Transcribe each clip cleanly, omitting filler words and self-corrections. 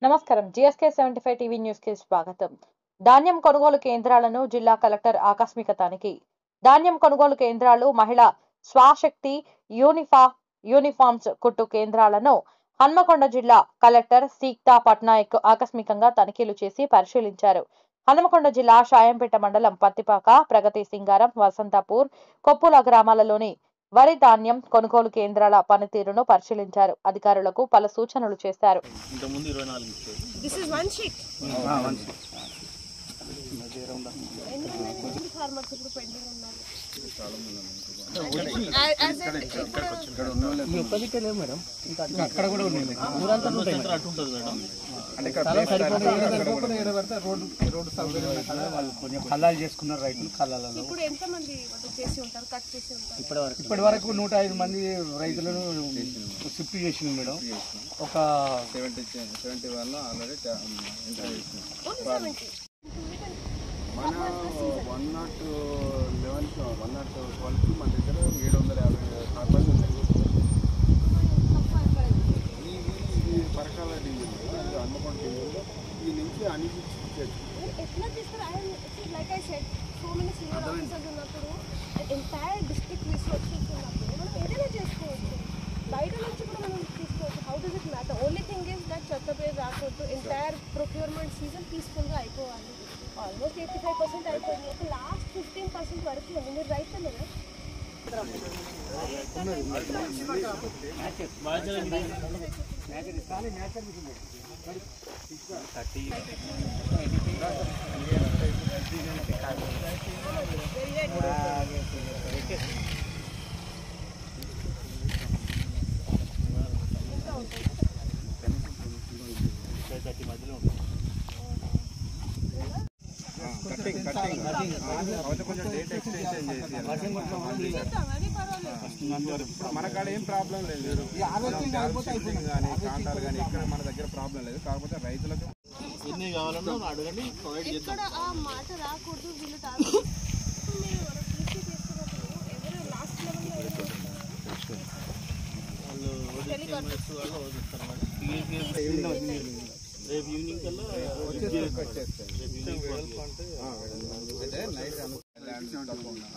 నమస్కారం GSK 75 TV news కి స్వాగతం. ధాన్యం కొనుగోలు కేంద్రాలను జిల్లా కలెక్టర్ ఆకస్మిక తనిఖీ. ధాన్యం కొనుగోలు కేంద్రాలు, మహిళా స్వశక్తి యూనిఫామ్స్ కుట్టు కేంద్రాలను హన్మకొండ జిల్లా కలెక్టర్ సీతా పట్నాయక్ ఆకస్మికంగా తనిఖీలు చేసి పరిశీలించారు. హన్మకొండ జిల్లా షాయంపేట మండలం పత్తిపాక, ప్రగతి సింగారం, వసంతపూర్, కొప్పుల గ్రామాలలోని వరి ధాన్యం కొనుగోలు కేంద్రాల పనితీరును పరిశీలించారు. అధికారులకు పలు సూచనలు చేశారు. చేసుకున్నారు రైతులు కళ్ళలో. ఇప్పటి వరకు 105 మంది రైతులను షిఫ్ట్ చేసింది మేడం. ఒక 71 ఆల్రెడీ మన 112 మన దగ్గర 750 కార్బన్లు ఉన్నాయి. ఇది పరకాల డివిజన్, హన్మకొండ డివిజన్లో ఈ నుంచి అన్ని ఎట్లా చేస్తారు? Like I said, so many senior officers ఉన్నప్పుడు, ఎంటైర్ డిస్ట్రిక్ట్ రిసోర్సెస్ ఉన్నప్పుడు మనం ఏదైనా చేసుకోవచ్చు. బయట నుంచి కూడా మనం తీసుకోవచ్చు. How does it matter? Only thing is that చెత్త పేరు రాకూడదు. ఎంటైర్ ప్రొక్యూర్మెంట్ సీజన్ పీస్ఫుల్గా అయిపోవాలి. ఆల్మోస్ట్ 85% అయిపోయింది. ఒక లాస్ట్ 15% వరకు ఉంది. మీరు రైతులు కదా. మన కాడ ఏం ప్రాబ్లం లేదు, కానీ కాంటాలు కానీ ఇక్కడ మన దగ్గర ప్రాబ్లం లేదు. కాకపోతే రైతులకు ఎన్ని కావాలన్నా అడగండి, ప్రొవైడ్ చేద్దాం. ఆ మాట రాకూడదు. వీళ్ళు రేపు ఈవినింగ్ కల్లా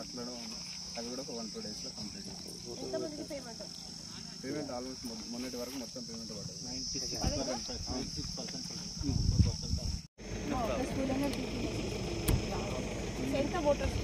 అట్లా అది కూడా ఒక 1-2 డేస్లో కంప్లీట్ చేస్తాం. పేమెంట్ ఆల్మోస్ట్ మొన్నటి వరకు మొత్తం పేమెంట్ పడుతుంది. 96% ఎంత వోటర్స్